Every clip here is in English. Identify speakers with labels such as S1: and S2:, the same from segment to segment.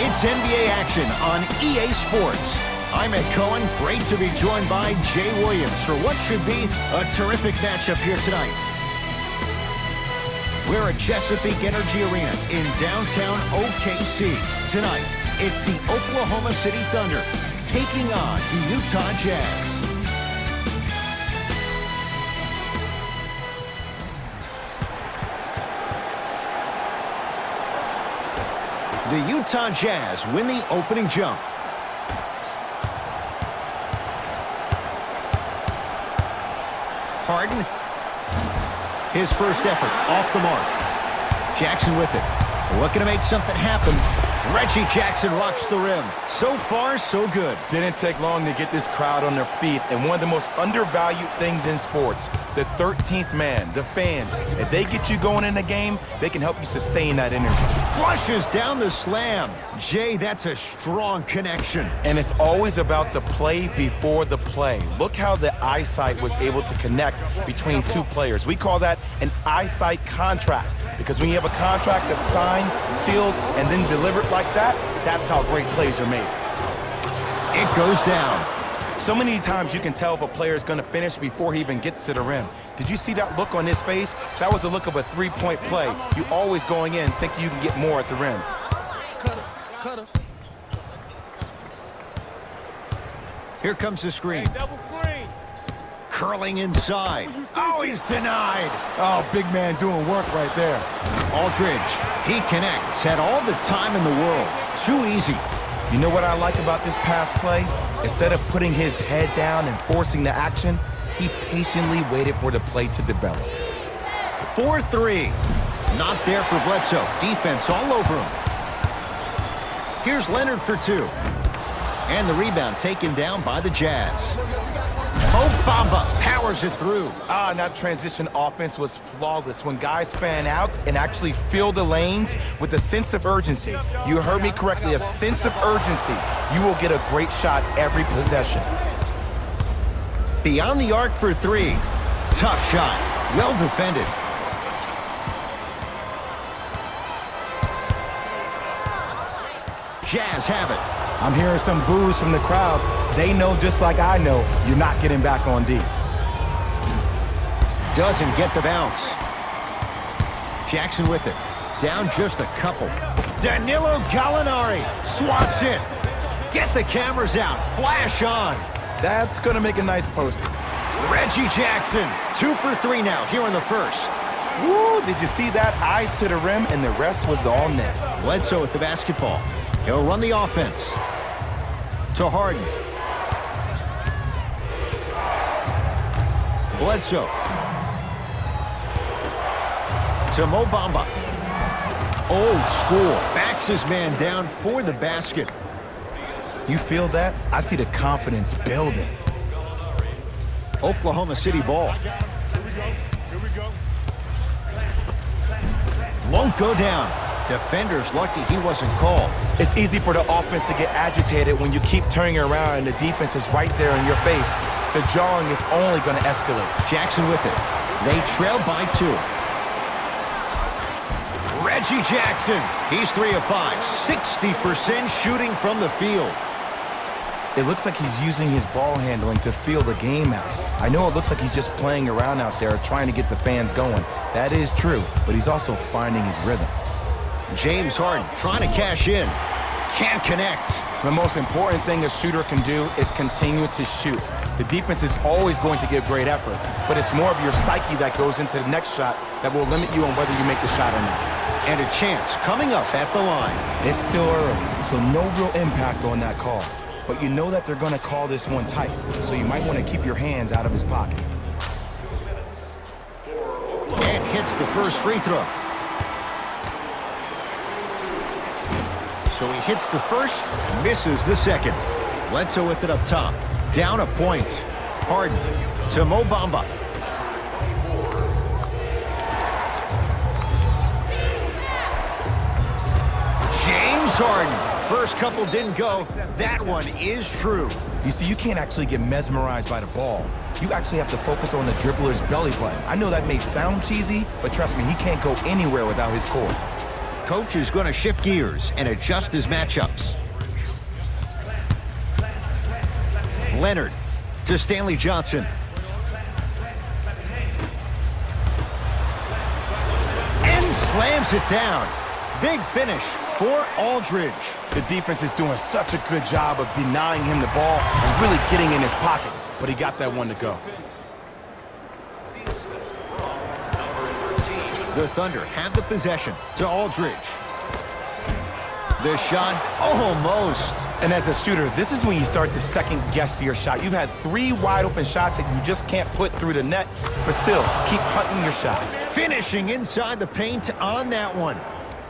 S1: It's NBA action on EA Sports. I'm Ed Cohen. Great to be joined by Jay Williams for what should be a terrific matchup here tonight. We're at Chesapeake Energy Arena in downtown OKC. Tonight, it's the Oklahoma City Thunder taking on the Utah Jazz. The Utah Jazz win the opening jump. Harden. His first effort off the mark. Jackson with it. Looking to make something happen. Reggie Jackson rocks the rim. So far, so good.
S2: Didn't take long to get this crowd on their feet, and one of the most undervalued things in sports, the 13th man, the fans. If they get you going in a game, they can help you sustain that energy.
S1: Flushes down the slam. Jay, that's a strong connection.
S2: And it's always about the play before the play. Look how the eyesight was able to connect between two players. We call that an eyesight contract, because when you have a contract that's signed, sealed, and then delivered like that, that's how great plays are made.
S1: It goes down.
S2: So many times you can tell if a player is going to finish before he even gets to the rim. Did you see that look on his face? That was a look of a three-point play. You always going in thinking you can get more at the rim.
S3: Cutter.
S1: Here comes the screen.
S3: Hey, double screen.
S1: Curling inside. Oh, he's denied.
S2: Oh, big man doing work right there.
S1: Aldridge, he connects. Had all the time in the world. Too easy.
S2: You know what I like about this pass play? Instead of putting his head down and forcing the action, he patiently waited for the play to develop.
S1: 4-3. Not there for Bledsoe. Defense all over him. Here's Leonard for two. And the rebound taken down by the Jazz. Bamba powers it through.
S2: And that transition offense was flawless when guys fan out and actually fill the lanes with a sense of urgency. You heard me correctly, a sense of urgency. You will get a great shot every possession.
S1: Beyond the arc for three. Tough shot. Well defended. Jazz have it.
S2: I'm hearing some boos from the crowd. They know just like I know you're not getting back on D.
S1: Doesn't get the bounce. Jackson with it. Down just a couple. Danilo Gallinari swats it. Get the cameras out. Flash on.
S2: That's going to make a nice post.
S1: Reggie Jackson. 2 for 3 now here in the first.
S2: Woo, did you see that? Eyes to the rim, and the rest was all net.
S1: Bledsoe with the basketball. He'll run the offense. To Harden. Bledsoe. To Mo Bamba. Old school. Backs his man down for the basket.
S2: You feel that? I see the confidence building.
S1: Oklahoma City ball.
S3: Here we go.
S1: Won't go down. Defender's lucky he wasn't called.
S2: It's easy for the offense to get agitated when you keep turning around and the defense is right there in your face. The jawing is only going to escalate.
S1: Jackson with it. They trail by 2. Reggie Jackson. He's 3 of 5. 60% shooting from the field.
S2: It looks like he's using his ball handling to feel the game out. I know it looks like he's just playing around out there trying to get the fans going. That is true, but he's also finding his rhythm.
S1: James Harden trying to cash in. Can't connect.
S2: The most important thing a shooter can do is continue to shoot. The defense is always going to give great effort, but it's more of your psyche that goes into the next shot that will limit you on whether you make the shot or not.
S1: And a chance coming up at the line.
S2: It's still early, so no real impact on that call. But you know that they're going to call this one tight, so you might want to keep your hands out of his pocket.
S1: And hits the first free throw. So he hits the first, misses the second. Bledsoe with it up top. Down a point. Harden to Mo Bamba. James Harden. First couple didn't go. That one is true.
S2: You see, you can't actually get mesmerized by the ball. You actually have to focus on the dribbler's belly button. I know that may sound cheesy, but trust me, he can't go anywhere without his core.
S1: Coach is going to shift gears and adjust his matchups. Leonard to Stanley Johnson. And slams it down. Big finish for Aldridge.
S2: The defense is doing such a good job of denying him the ball and really getting in his pocket, but he got that one to go.
S1: The Thunder have the possession to Aldridge. The shot, almost.
S2: And as a shooter, this is when you start to second-guess your shot. You've had 3 wide-open shots that you just can't put through the net, but still, keep hunting your shot.
S1: Finishing inside the paint on that one.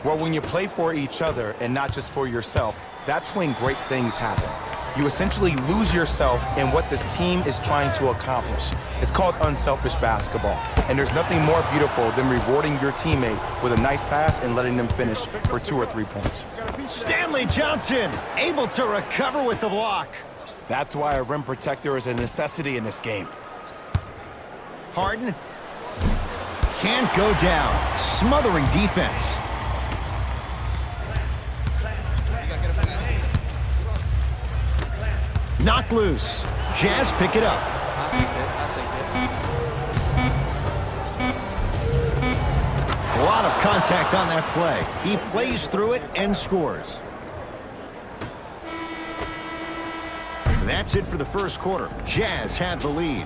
S2: Well, when you play for each other and not just for yourself, that's when great things happen. You essentially lose yourself in what the team is trying to accomplish. It's called unselfish basketball. And there's nothing more beautiful than rewarding your teammate with a nice pass and letting them finish for 2 or 3 points.
S1: Stanley Johnson able to recover with the block.
S2: That's why a rim protector is a necessity in this game.
S1: Harden can't go down. Smothering defense. Knocked loose. Jazz pick it up.
S3: I'll take that.
S1: A lot of contact on that play. He plays through it and scores. That's it for the first quarter. Jazz have the lead.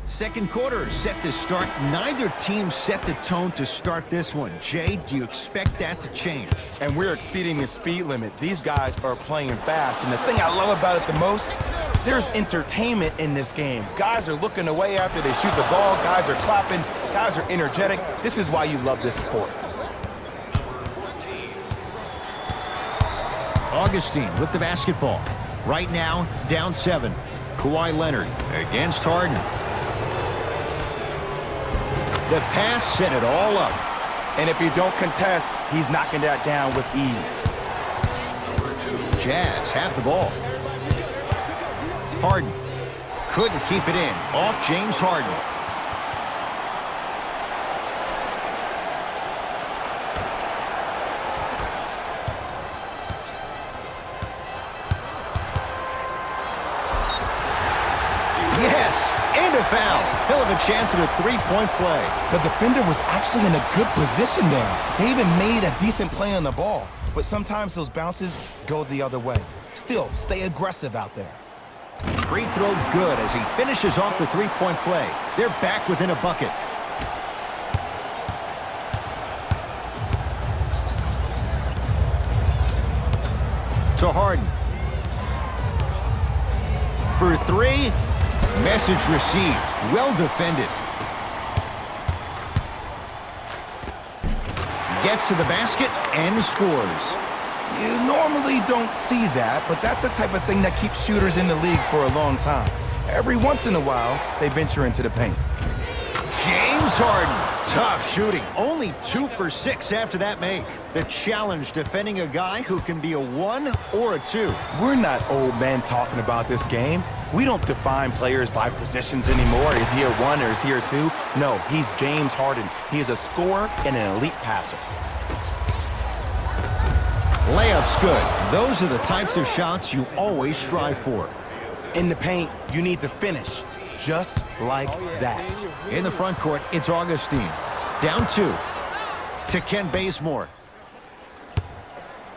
S1: Second quarter set to start. Neither team set the tone to start this one. Jay, do you expect that to change?
S2: And we're exceeding the speed limit. These guys are playing fast. And the thing I love about it the most, there's entertainment in this game. Guys are looking away after they shoot the ball. Guys are clapping. Guys are energetic. This is why you love this sport.
S1: Augustine with the basketball. Right now, down 7. Kawhi Leonard against Harden. The pass set it all up.
S2: And if you don't contest, he's knocking that down with ease.
S1: Jazz have the ball. Harden couldn't keep it in. Off James Harden. Yes, and a foul. He'll have a chance at a 3-point play.
S2: The defender was actually in a good position there. They even made a decent play on the ball. But sometimes those bounces go the other way. Still, stay aggressive out there.
S1: Free throw good as he finishes off the 3-point play. They're back within a bucket. To Harden. For 3. Message received. Well defended. Gets to the basket and scores.
S2: You normally don't see that, but that's the type of thing that keeps shooters in the league for a long time. Every once in a while, they venture into the paint.
S1: James Harden, tough shooting. Only 2 for 6 after that make. The challenge defending a guy who can be a 1 or a 2.
S2: We're not old men talking about this game. We don't define players by positions anymore. Is he a 1 or is he a 2? No, he's James Harden. He is a scorer and an elite passer.
S1: Layup's good. Those are the types of shots you always strive for.
S2: In the paint, you need to finish. Just like that.
S1: In the front court, it's Augustine. Down 2. To Ken Bazemore.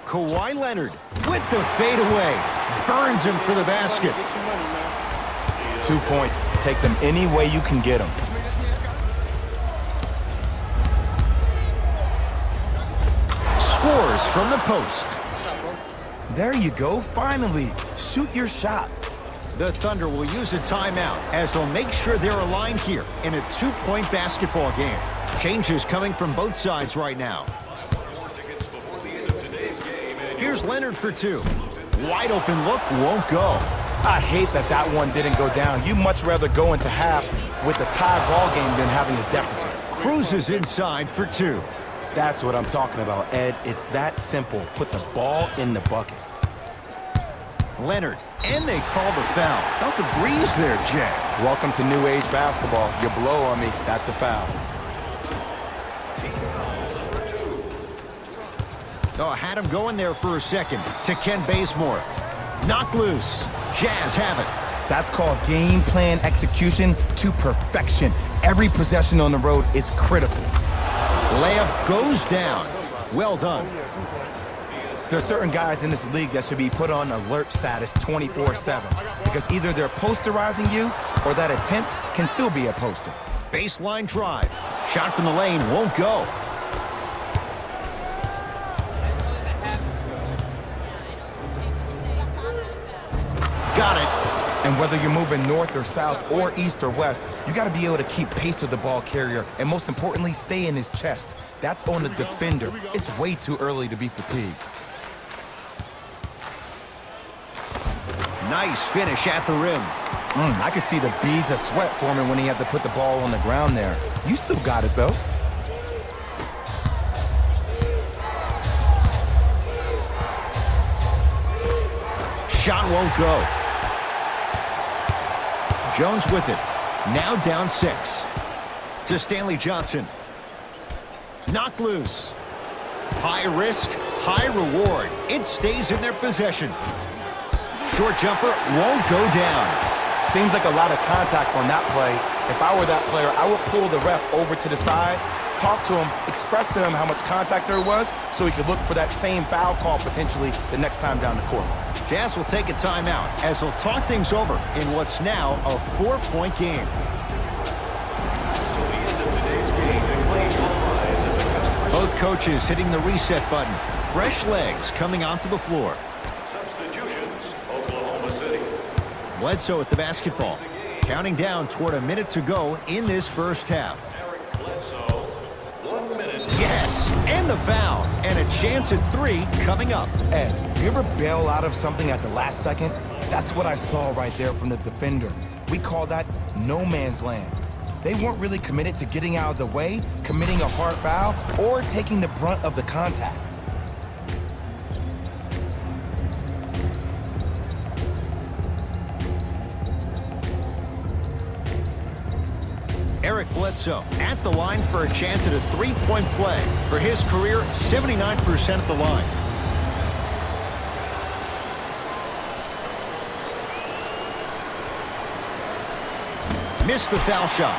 S1: Kawhi Leonard with the fadeaway. Burns him for the basket.
S2: 2 points. Take them any way you can get them.
S1: Scores from the post.
S2: There you go. Finally. Shoot your shot.
S1: The Thunder will use a timeout as they'll make sure they're aligned here in a 2-point basketball game. Changes coming from both sides right now. Here's Leonard for 2. Wide open look won't go.
S2: I hate that that one didn't go down. You much rather go into half with a tie ball game than having a deficit.
S1: Cruises inside for 2.
S2: That's what I'm talking about, Ed. It's that simple. Put the ball in the bucket.
S1: Leonard, and they call the foul. Felt the breeze there, Jay.
S2: Welcome to new age basketball. You blow on me, that's a foul.
S1: Oh, had him going there for a second to Ken Bazemore. Knocked loose. Jazz have it.
S2: That's called game plan execution to perfection. Every possession on the road is critical.
S1: Layup goes down. Well done.
S2: There's certain guys in this league that should be put on alert status 24/7 because either they're posterizing you or that attempt can still be a poster.
S1: Baseline drive. Shot from the lane won't go. Got it.
S2: And whether you're moving north or south or east or west, you got to be able to keep pace with the ball carrier and most importantly, stay in his chest. That's on the defender. It's way too early to be fatigued.
S1: Nice finish at the rim.
S2: I could see the beads of sweat forming when he had to put the ball on the ground there. You still got it, though.
S1: Shot won't go. Jones with it. Now down 6. To Stanley Johnson. Knocked loose. High risk, high reward. It stays in their possession. Short jumper won't go down.
S2: Seems like a lot of contact on that play. If I were that player, I would pull the ref over to the side, talk to him, express to him how much contact there was so he could look for that same foul call potentially the next time down the court.
S1: Jazz will take a timeout as they'll talk things over in what's now a 4-point game. Both coaches hitting the reset button. Fresh legs coming onto the floor.
S4: Substitutions, Oklahoma City.
S1: Bledsoe at the basketball. Counting down toward a minute to go in this first half.
S4: Bledsoe, 1 minute.
S1: Yes, and the foul. And a chance at 3 coming up.
S2: Ed, you ever bail out of something at the last second? That's what I saw right there from the defender. We call that no man's land. They weren't really committed to getting out of the way, committing a hard foul, or taking the brunt of the contact.
S1: Eric Bledsoe at the line for a chance at a 3-point play. For his career, 79% at the line. Missed the foul shot.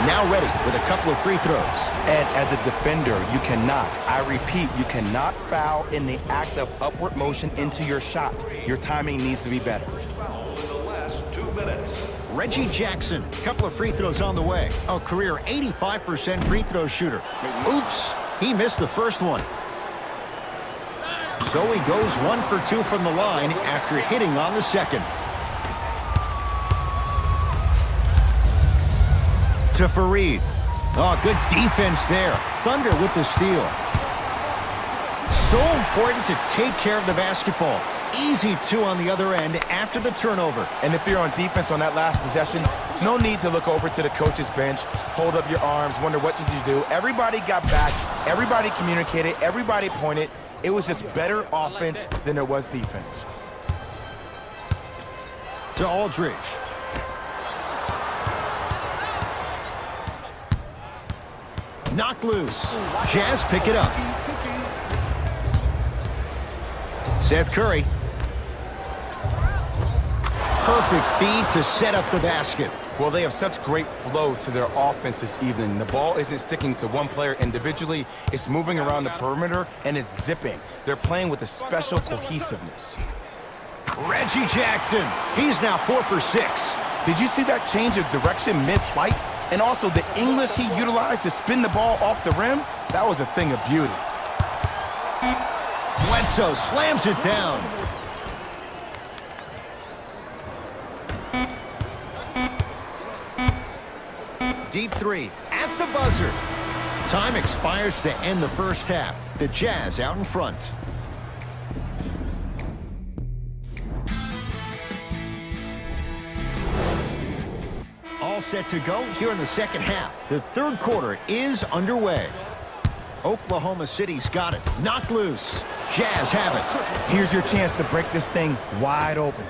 S1: Now ready with a couple of free throws.
S2: And as a defender, you cannot, I repeat, you cannot foul in the act of upward motion into your shot. Your timing needs to be better.
S4: Foul in the last 2 minutes.
S1: Reggie Jackson, couple of free throws on the way. A career 85% free throw shooter. Oops, he missed the first one. So he goes 1 for 2 from the line after hitting on the second. To Fareed. Oh, good defense there. Thunder with the steal. So important to take care of the basketball. Easy 2 on the other end after the turnover.
S2: And if you're on defense on that last possession, no need to look over to the coach's bench, hold up your arms, wonder what did you do. Everybody got back, everybody communicated, everybody pointed. It was just better offense than there was defense.
S1: To Aldridge. Knocked loose. Jazz pick it up. Seth Curry. Perfect feed to set up the basket.
S2: Well, they have such great flow to their offense this evening. The ball isn't sticking to one player individually. It's moving around the perimeter, and it's zipping. They're playing with a special cohesiveness.
S1: Reggie Jackson. He's now 4 for 6.
S2: Did you see that change of direction mid-flight? And also the English he utilized to spin the ball off the rim? That was a thing of beauty.
S1: Bledsoe slams it down. Deep 3 at the buzzer. Time expires to end the first half. The Jazz out in front. All set to go here in the second half. The third quarter is underway. Oklahoma City's got it. Knocked loose. Jazz have it.
S2: Here's your chance to break this thing wide open.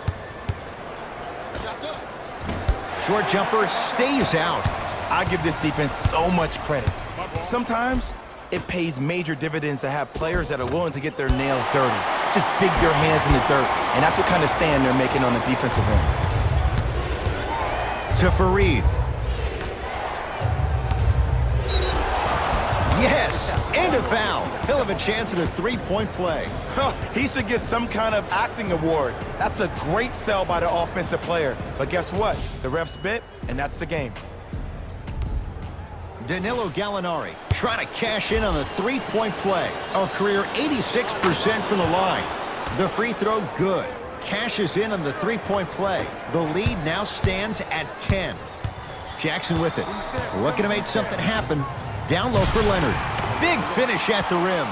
S1: Short jumper stays out.
S2: I give this defense so much credit. Sometimes it pays major dividends to have players that are willing to get their nails dirty. Just dig their hands in the dirt, and that's what kind of stand they're making on the defensive end.
S1: To Fareed. Yes, and a foul. He'll have a chance at a three-point play.
S2: He should get some kind of acting award. That's a great sell by the offensive player. But guess what? The refs bit, and that's the game.
S1: Danilo Gallinari trying to cash in on the three-point play. A career 86% from the line. The free throw, good. Cashes in on the three-point play. The lead now stands at 10. Jackson with it. Looking to make something happen. Down low for Leonard. Big finish at the rim.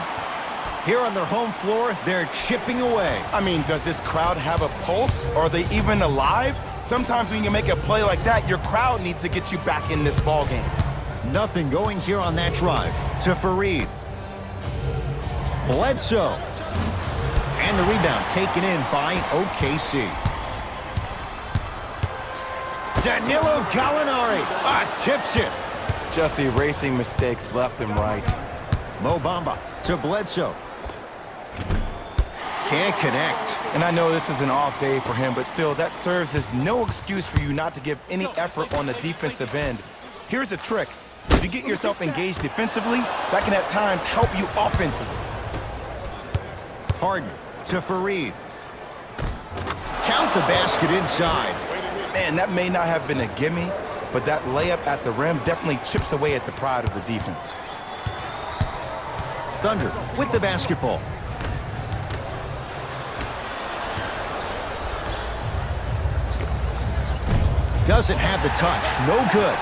S1: Here on their home floor, they're chipping away.
S2: I mean, does this crowd have a pulse? Are they even alive? Sometimes when you make a play like that, your crowd needs to get you back in this ball game.
S1: Nothing going here on that drive. To Fareed. Bledsoe. And the rebound taken in by OKC. Danilo Gallinari tips it.
S2: Just erasing mistakes left and right.
S1: Mo Bamba to Bledsoe. Can't connect.
S2: And I know this is an off day for him, but still, that serves as no excuse for you not to give any effort on the defensive end. Here's a trick. If you get yourself engaged defensively, that can at times help you offensively.
S1: Harden to Fareed. Count the basket inside.
S2: Man, that may not have been a gimme, but that layup at the rim definitely chips away at the pride of the defense.
S1: Thunder with the basketball. Doesn't have the touch. No good.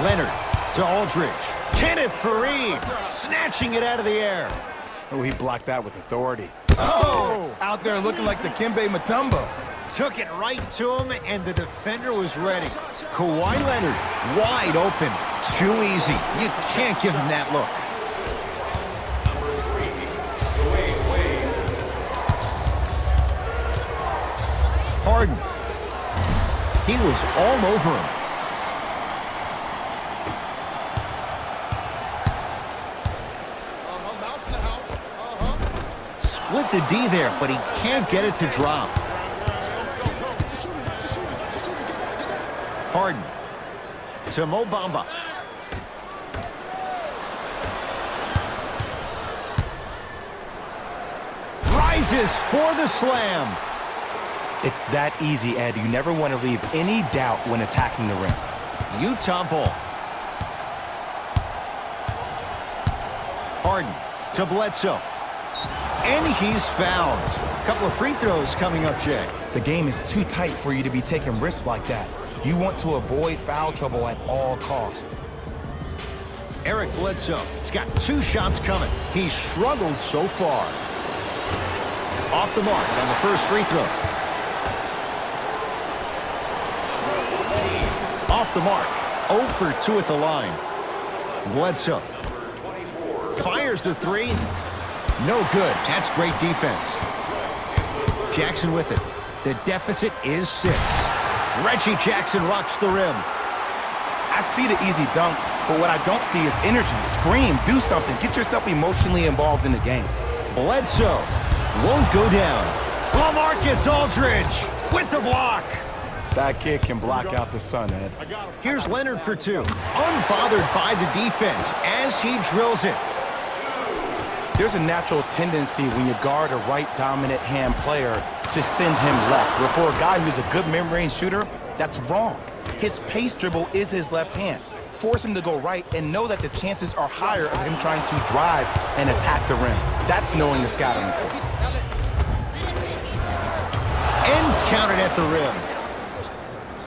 S1: Leonard to Aldridge. Kenneth Fareed snatching it out of the air.
S2: Oh, he blocked that with authority. Oh! Out there looking like the Kimbe Mutombo.
S1: Took it right to him, and the defender was ready. Kawhi Leonard wide open. Too easy. You can't give him that look. Harden. He was all over him.
S3: Mouse in the house.
S1: Split the D there, but he can't get it to drop. Harden to Mo Bamba. Rises for the slam.
S2: It's that easy, Ed. You never want to leave any doubt when attacking the rim.
S1: Utah ball. Harden to Bledsoe. And he's fouled. A couple of free throws coming up, Jay.
S2: The game is too tight for you to be taking risks like that. You want to avoid foul trouble at all costs.
S1: Eric Bledsoe. He's got 2 shots coming. He's struggled so far. Off the mark on the first free throw. Off the mark. 0 for 2 at the line. Bledsoe. Fires the 3. No good. That's great defense. Jackson with it. The deficit is 6. Reggie Jackson rocks the rim.
S2: I see the easy dunk, but what I don't see is energy. Scream, do something. Get yourself emotionally involved in the game.
S1: Bledsoe won't go down. LaMarcus Aldridge with the block.
S2: That kid can block out the sun, Ed.
S1: Here's Leonard for 2. Unbothered by the defense as he drills it.
S2: There's a natural tendency when you guard a right dominant hand player to send him left. But for a guy who's a good mid-range shooter, that's wrong. His pace dribble is his left hand. Force him to go right and know that the chances are higher of him trying to drive and attack the rim. That's knowing the scouting.
S1: And counted at the rim.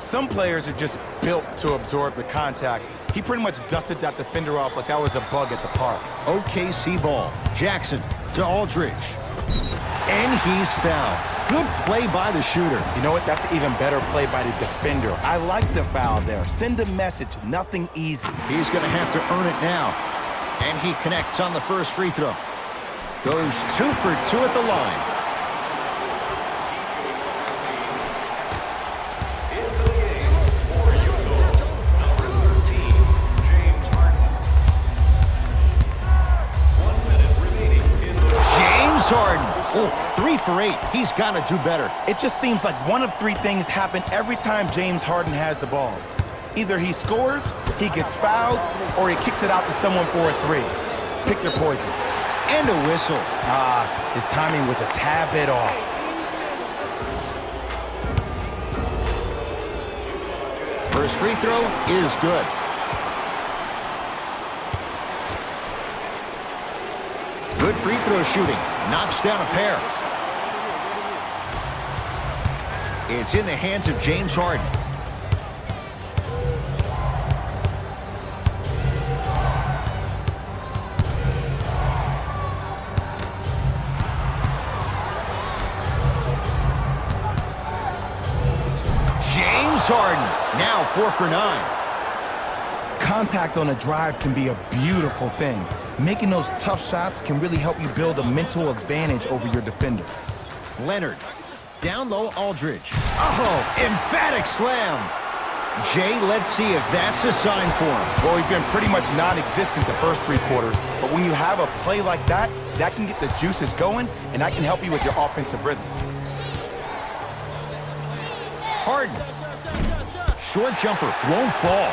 S2: Some players are just built to absorb the contact. He pretty much dusted that defender off like that was a bug at the park.
S1: OKC ball. Jackson to Aldridge. And he's fouled. Good play by the shooter.
S2: You know what? That's an even better play by the defender. I like the foul there. Send a message. Nothing easy.
S1: He's going to have to earn it now. And he connects on the first free throw. Goes 2 for 2 at the line. Oh, 3 for 8. He's got to do better.
S2: It just seems like one of 3 things happen every time James Harden has the ball. Either he scores, he gets fouled, or he kicks it out to someone for a 3. Pick your poison.
S1: And a whistle.
S2: His timing was a tad bit off.
S1: First free throw is good. Good free throw shooting. Knocks down a pair. It's in the hands of James Harden. James Harden, now 4 for 9.
S2: Contact on a drive can be a beautiful thing. Making those tough shots can really help you build a mental advantage over your defender.
S1: Leonard, down low Aldridge. Oh, emphatic slam. Jay, let's see if that's a sign for him.
S2: Well, he's been pretty much non-existent the first 3 quarters, but when you have a play like that, that can get the juices going, and that can help you with your offensive rhythm.
S1: Harden. Short jumper, won't fall.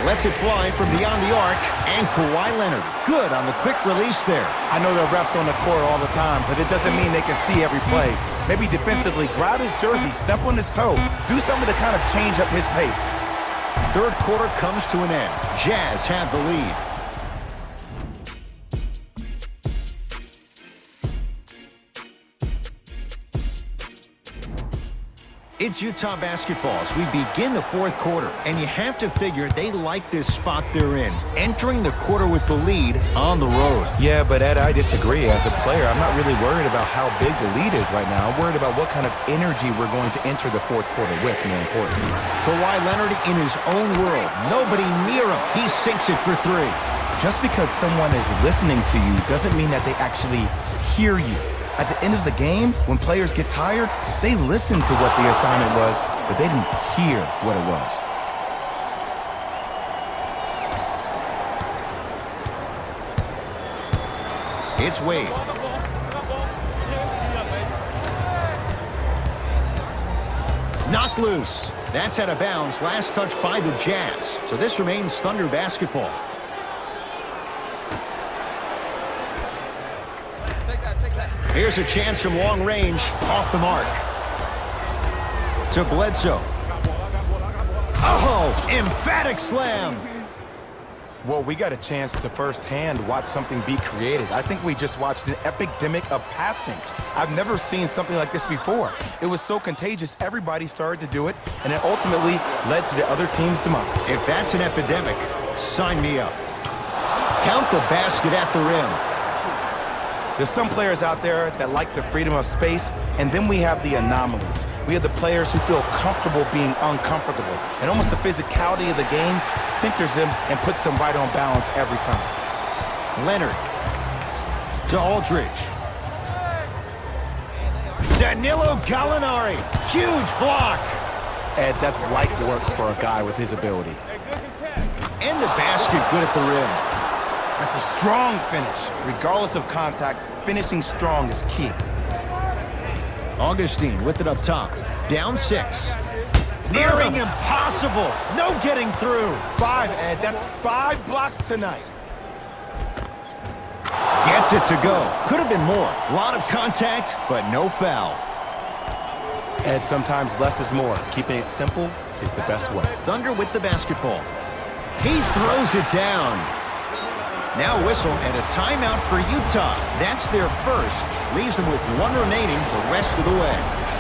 S1: Lets it fly from beyond the arc, and Kawhi Leonard. Good on the quick release there.
S2: I know there are refs on the court all the time, but it doesn't mean they can see every play. Maybe defensively, grab his jersey, step on his toe, do something to kind of change up his pace.
S1: Third quarter comes to an end. Jazz have the lead. It's Utah basketball as we begin the fourth quarter, and you have to figure they like this spot they're in, entering the quarter with the lead on the road.
S2: Yeah, but Ed, I disagree. As a player, I'm not really worried about how big the lead is right now. I'm worried about what kind of energy we're going to enter the fourth quarter with, more importantly.
S1: Kawhi Leonard in his own world. Nobody near him. He sinks it for 3.
S2: Just because someone is listening to you doesn't mean that they actually hear you. At the end of the game, when players get tired, they listen to what the assignment was, but they didn't hear what it was.
S1: It's Wade. Knocked loose. That's out of bounds. Last touch by the Jazz. So this remains Thunder basketball. Here's a chance from long range, off the mark. To Bledsoe. Oh, emphatic slam.
S2: Well, we got a chance to firsthand watch something be created. I think we just watched an epidemic of passing. I've never seen something like this before. It was so contagious, everybody started to do it, and it ultimately led to the other team's demise.
S1: If that's an epidemic, sign me up. Count the basket at the rim.
S2: There's some players out there that like the freedom of space, and then we have the anomalies. We have the players who feel comfortable being uncomfortable, and almost the physicality of the game centers them and puts them right on balance every time.
S1: Leonard to Aldridge. Danilo Gallinari, huge block.
S2: Ed, that's light work for a guy with his ability.
S1: And the basket good at the rim.
S2: That's a strong finish. Regardless of contact, finishing strong is key.
S1: Augustine with it up top. Down 6. Nearing impossible. No getting through.
S2: 5, Ed. That's 5 blocks tonight.
S1: Gets it to go. Could have been more. A lot of contact, but no foul.
S2: Ed, sometimes less is more. Keeping it simple is the best way.
S1: Thunder with the basketball. He throws it down. Now whistle and a timeout for Utah. That's their first. Leaves them with 1 remaining the rest of the way.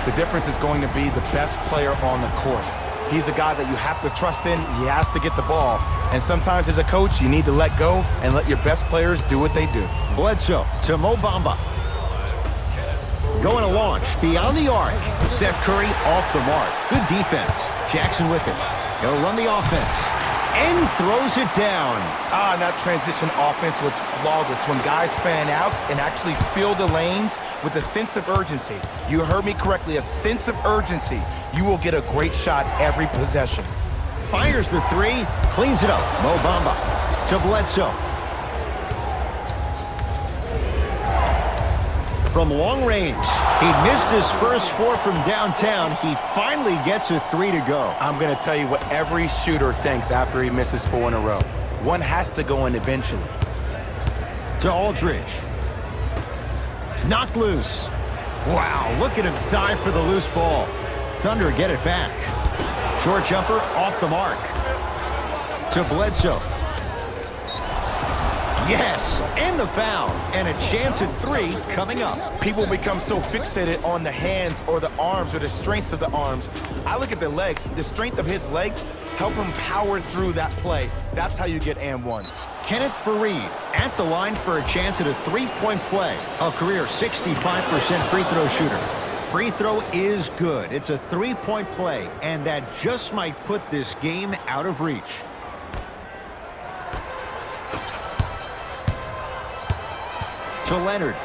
S2: The difference is going to be the best player on the court. He's a guy that you have to trust in. He has to get the ball. And sometimes as a coach, you need to let go and let your best players do what they do.
S1: Bledsoe to Mo Bamba. Going to launch beyond the arc. Seth Curry off the mark. Good defense. Jackson with it. He'll run the offense. And throws it down.
S2: And that transition offense was flawless when guys fan out and actually fill the lanes with a sense of urgency. You heard me correctly, a sense of urgency. You will get a great shot every possession.
S1: Fires the 3, cleans it up. Mo Bamba to Bledsoe. from long range. He missed his first 4 from downtown. He finally gets a 3 to go.
S2: I'm going to tell you what every shooter thinks after he misses 4 in a row. One has to go in eventually.
S1: To Aldridge. Knocked loose. Wow, look at him dive for the loose ball. Thunder get it back. Short jumper off the mark. To Bledsoe. Yes, and the foul. And a chance at 3 coming up.
S2: People become so fixated on the hands or the arms or the strengths of the arms. I look at the legs. The strength of his legs help him power through that play. That's how you get and ones.
S1: Kenneth Faried at the line for a chance at a 3-point play. A career 65% free throw shooter. Free throw is good. It's a 3-point play, and that just might put this game out of reach. To Leonard.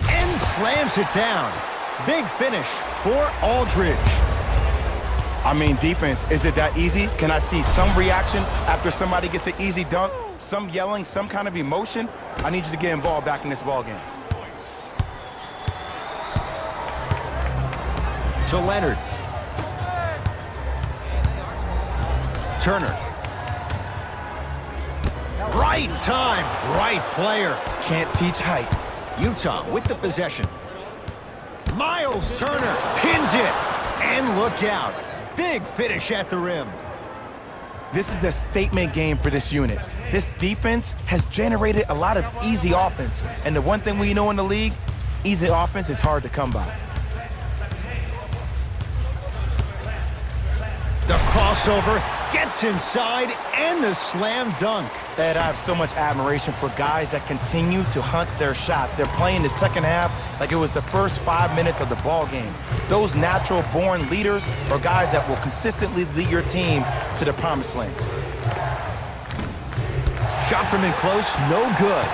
S1: And slams it down. Big finish for Aldridge.
S2: I mean, defense, is it that easy? Can I see some reaction after somebody gets an easy dunk? Some yelling, some kind of emotion? I need you to get involved back in this ball game.
S1: To Leonard. Turner. Right time, right player.
S2: Can't teach height.
S1: Utah with the possession. Miles Turner pins it. And look out. Big finish at the rim.
S2: This is a statement game for this unit. This defense has generated a lot of easy offense. And the one thing we know in the league, easy offense is hard to come by.
S1: The crossover gets inside and the slam dunk.
S2: Ed, I have so much admiration for guys that continue to hunt their shot. They're playing the second half like it was the first 5 minutes of the ball game. Those natural-born leaders are guys that will consistently lead your team to the promised land.
S1: Shot from in close, no good.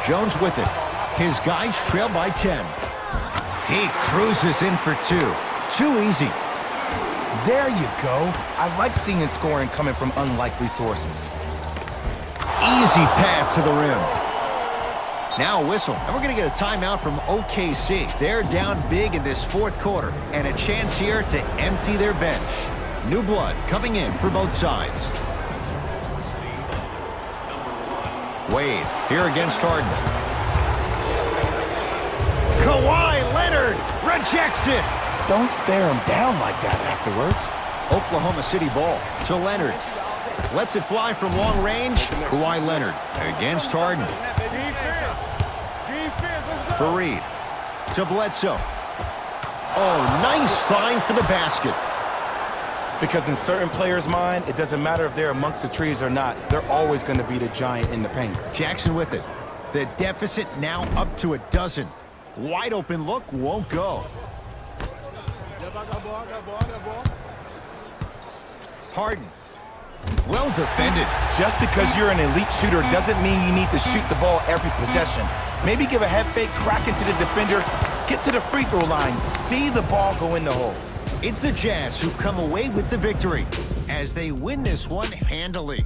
S1: Jones with it. His guys trail by 10. He cruises in for 2. Too easy.
S2: There you go. I like seeing scoring coming from unlikely sources.
S1: Easy path to the rim. Now a whistle, and we're going to get a timeout from OKC. They're down big in this 4th quarter, and a chance here to empty their bench. New blood coming in for both sides. Wade here against Harden. Kawhi Leonard rejects it.
S2: Don't stare him down like that afterwards.
S1: Oklahoma City ball to Leonard. Lets it fly from long range. Kawhi Leonard against Harden. Faried to Bledsoe. Oh, nice find for the basket.
S2: Because in certain players' mind, it doesn't matter if they're amongst the trees or not. They're always going to be the giant in the paint.
S1: Jackson with it. The deficit now up to 12. Wide open look won't go. Harden. Well defended.
S2: Just because you're an elite shooter doesn't mean you need to shoot the ball every possession. Maybe give a head fake, crack into the defender, get to the free throw line, see the ball go in the hole.
S1: It's the Jazz who come away with the victory as they win this one handily.